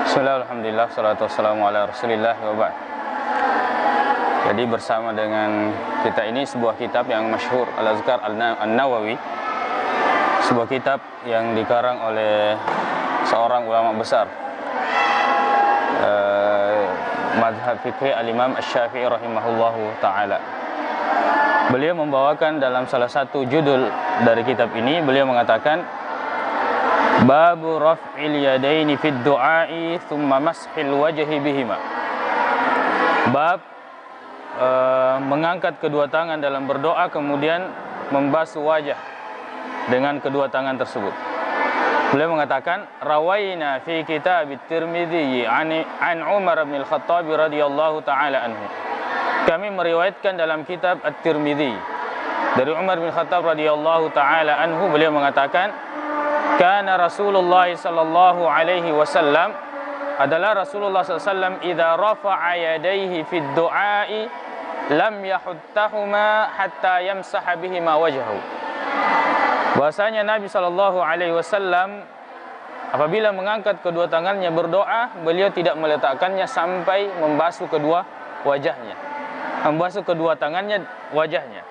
Bismillah, alhamdulillah, salatu wassalamu ala rasulillah wa ba'd. Jadi bersama dengan kita ini sebuah kitab yang masyhur, Al-Azkar An-Nawawi. Sebuah kitab yang dikarang oleh seorang ulama besar, mazhab fikih al-Imam Asy-Syafi'i rahimahullahu ta'ala. Beliau membawakan dalam salah satu judul dari kitab ini, beliau mengatakan Babu raf'il yadaini fid du'a'i thumma mashil wajhi bihima. Bab mengangkat kedua tangan dalam berdoa kemudian membasuh wajah dengan kedua tangan tersebut. Beliau mengatakan rawaina fi kitab at-Tirmidzi an Umar bin Al-Khattab radhiyallahu taala anhu. Kami meriwayatkan dalam kitab At-Tirmidzi dari Umar bin Khattab radhiyallahu taala anhu, beliau mengatakan Kana Rasulullah sallallahu alaihi wasallam, adalah Rasulullah sallallahu alaihi wasallam idza rafa'a yadayhi fid du'a'i lam yahuttahuma hatta yamsaha bihima wajhahu. Bahwasanya Nabi sallallahu alaihi wasallam apabila mengangkat kedua tangannya berdoa, beliau tidak meletakkannya sampai membasuh kedua wajahnya, membasuh kedua tangannya wajahnya.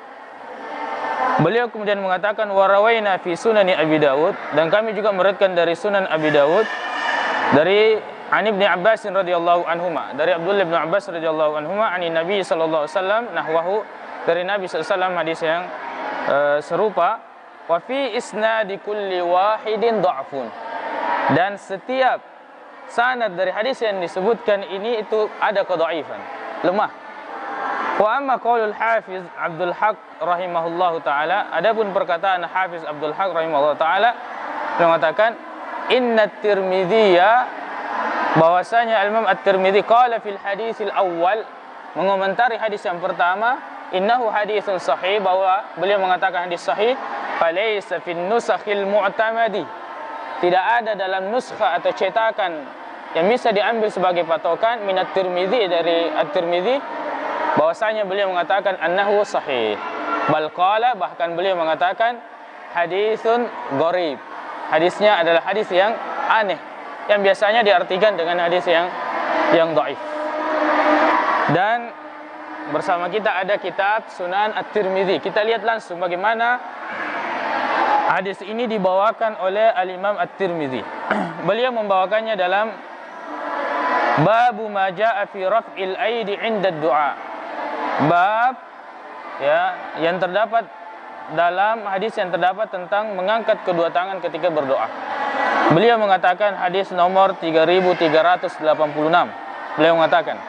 Beliau kemudian mengatakan warawaina fi sunani Abi Dawud, dan kami juga meriwayatkan dari Sunan Abi Dawud dari An Ibnu Abbas radhiyallahu anhuma, dari Abdullah bin Abbas radhiyallahu anhuma ani Nabi sallallahu alaihi wasallam nahwahu, dari Nabi sallallahu alaihi wasallam hadis yang serupa. Wa fi isnadi kulli wahidin dha'fun, dan setiap sanad dari hadis yang disebutkan ini itu ada kedhaifan, lemah. Wa amma qaulul Hafiz Abdul Haq rahimahullahu taala, adapun perkataan Hafiz Abdul Haq rahimahullahu taala mengatakan inna Tirmidziya, bahwasanya Imam At-Tirmidzi qala fil hadisil awal, mengomentari hadis yang pertama, innahu hadisun sahih, bahwa beliau mengatakan hadis sahih, falaysa fin nusakhil mu'tamadi, tidak ada dalam nuskha atau cetakan yang bisa diambil sebagai patokan minat Tirmidzi, dari At-Tirmidzi, bahwasanya beliau mengatakan annahu sahih, bal qala, bahkan beliau mengatakan hadisun gharib, hadisnya adalah hadis yang aneh, yang biasanya diartikan dengan hadis yang dhaif. Dan bersama kita ada kitab Sunan At-Tirmidzi. Kita lihat langsung bagaimana hadis ini dibawakan oleh Al-Imam At-Tirmidzi. Beliau membawakannya dalam Babu ma jaa fi raf'il aidi 'inda ad-du'a. Bab yang terdapat dalam hadis yang terdapat tentang mengangkat kedua tangan ketika berdoa. Beliau mengatakan hadis nomor 3386. Beliau mengatakan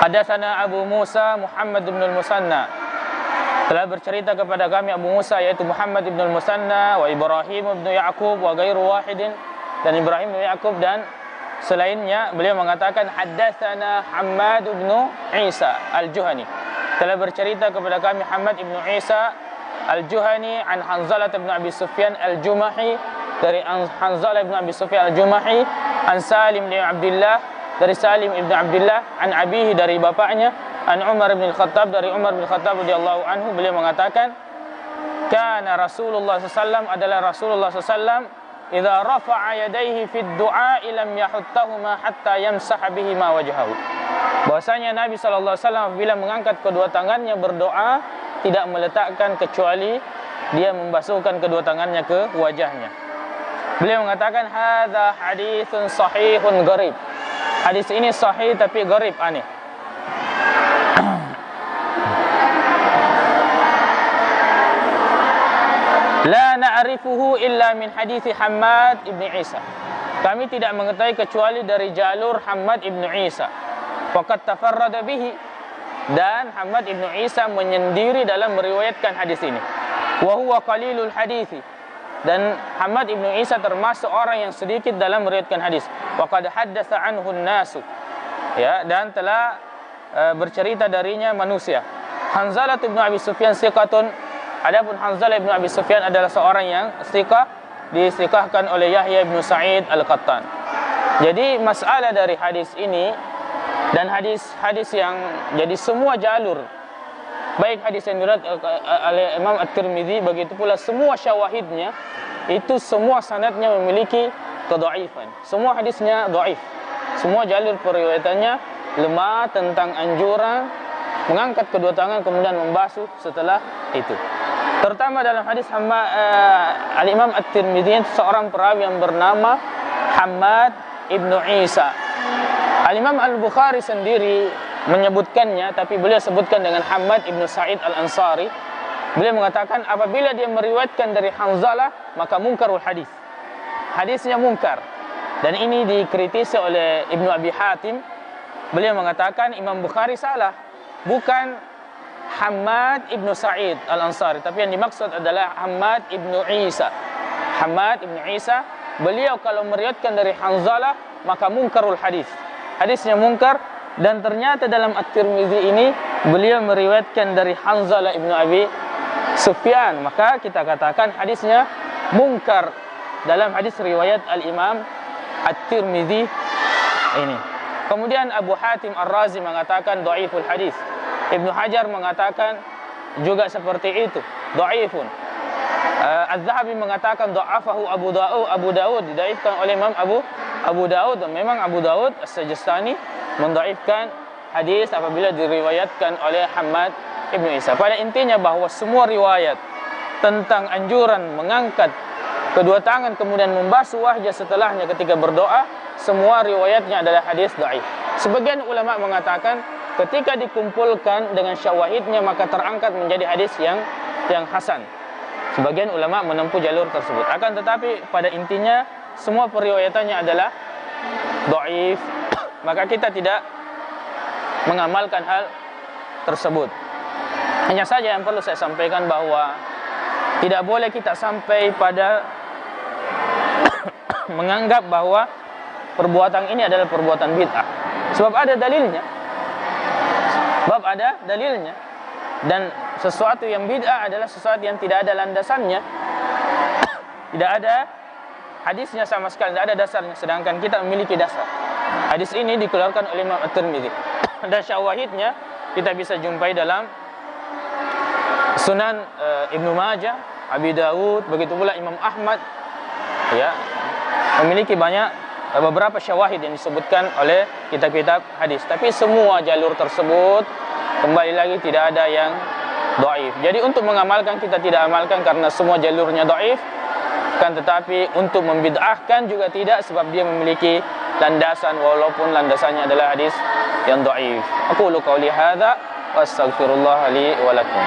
Hadatsana Abu Musa Muhammad bin al-Musanna, telah bercerita kepada kami Abu Musa yaitu Muhammad bin al-Musanna wa Ibrahim bin Ya'qub wa ghairu wahidin, dan Ibrahim bin Ya'qub dan selainnya. Beliau mengatakan haddatsana Hammad bin Isa Al-Juhani, telah bercerita kepada kami Hammad bin Isa Al-Juhani an Hanzalah bin Abi Sufyan Al-Jumahi, dari Hanzalah bin Abi Sufyan Al-Jumahi, an Salim bin Abdullah, dari Salim bin Abdullah, an abihi, dari bapaknya, an Umar bin Khattab, dari Umar bin Khattab radhiyallahu anhu, beliau mengatakan kana Rasulullah sallallahu alaihi wasallam, adalah Rasulullah sallallahu alaihi wasallam idza rafa'a yadayhi fid du'a'i lam yahuttahuma hatta yamsaha bihima wajhahu, bahwasanya Nabi sallallahu alaihi wasallam bila mengangkat kedua tangannya berdoa tidak meletakkan kecuali dia membasuhkan kedua tangannya ke wajahnya. Beliau mengatakan hadza haditsun sahihun gharib, hadis ini sahih tapi gharib, aneh. La na'rifuhu illa min hadithi Hammad ibn Isa, kami tidak mengetahui kecuali dari jalur Hammad ibn Isa. Waqad tafarrada bihi, dan Hammad ibn Isa menyendiri dalam meriwayatkan hadis ini. Wa huwa qalilul hadithi, dan Hammad ibn Isa termasuk orang yang sedikit dalam meriwayatkan hadis. Waqad haddatsa anhu an-nasu, dan telah bercerita darinya manusia. Hanzalah bin Abi Sufyan siqatun, adapun Hanzalah bin Abi Sufyan adalah seorang yang thiqah, disiqahkan oleh Yahya bin Sa'id Al-Qattan. Jadi masalah dari hadis ini dan hadis-hadis yang jadi semua jalur, baik hadis yang diriwayatkan oleh Imam At-Tirmidzi, begitu pula semua syawahidnya, itu semua sanadnya memiliki kedhaifan. Semua hadisnya dhaif. Semua jalur periwayatannya lemah tentang anjuran mengangkat kedua tangan kemudian membasuh setelah itu. Terutama dalam hadis Al-Imam At-Tirmidzi, seorang perawi yang bernama Hammad ibnu Isa. Al-Imam Al-Bukhari sendiri menyebutkannya, tapi beliau sebutkan dengan Hammad ibnu Sa'id Al-Ansari. Beliau mengatakan apabila dia meriwayatkan dari Hanzalah maka munkarul hadis. Hadisnya munkar. Dan ini dikritisi oleh Ibnu Abi Hatim. Beliau mengatakan Imam Bukhari salah. Bukan Hammad ibnu Sa'id Al-Ansari, tapi yang dimaksud adalah Hammad ibnu Isa. Hammad ibnu Isa, beliau kalau meriwayatkan dari Hanzalah maka munkarul hadis. Hadisnya munkar. Dan ternyata dalam At-Tirmidzi ini beliau meriwayatkan dari Hanzalah ibnu Abi Sufyan, maka kita katakan hadisnya munkar dalam hadis riwayat Al-Imam At-Tirmidzi ini. Kemudian Abu Hatim Ar-Razi mengatakan dhaiful hadis. Ibnu Hajar mengatakan juga seperti itu, dhaifun. Az-Zahabi mengatakan dha'afahu Abu Daud, didhaifkan oleh Imam Abu Daud. Dan memang Abu Daud As-Sajistani mendhaifkan hadis apabila diriwayatkan oleh Hammad ibnu Isa. Pada intinya bahwa semua riwayat tentang anjuran mengangkat kedua tangan kemudian membasuh wajah setelahnya ketika berdoa, semua riwayatnya adalah hadis dhaif. Sebagian ulama mengatakan ketika dikumpulkan dengan syawahidnya maka terangkat menjadi hadis yang hasan. Sebagian ulama menempuh jalur tersebut. Akan tetapi pada intinya semua periwayatannya adalah dhaif. Maka kita tidak mengamalkan hal tersebut. Hanya saja yang perlu saya sampaikan bahwa tidak boleh kita sampai pada menganggap bahwa perbuatan ini adalah perbuatan bid'ah. Sebab ada dalilnya. Dan sesuatu yang bid'ah adalah sesuatu yang tidak ada landasannya. Tidak ada hadisnya sama sekali, tidak ada dasarnya. Sedangkan kita memiliki dasar. Hadis ini dikeluarkan oleh Imam At-Tirmidzi. Dan syawahidnya kita bisa jumpai dalam Sunan Ibnu Majah, Abi Dawud, begitu pula Imam Ahmad. Ya, memiliki beberapa syawahid yang disebutkan oleh kitab-kitab hadis. Tapi semua jalur tersebut kembali lagi tidak ada yang dhaif. Jadi untuk mengamalkan kita tidak amalkan karena semua jalurnya dhaif. Kan tetapi untuk membid'ahkan juga tidak, sebab dia memiliki landasan walaupun landasannya adalah hadis yang dhaif. Aqulu qouli hadza wa astaghfirullah li wa lakum.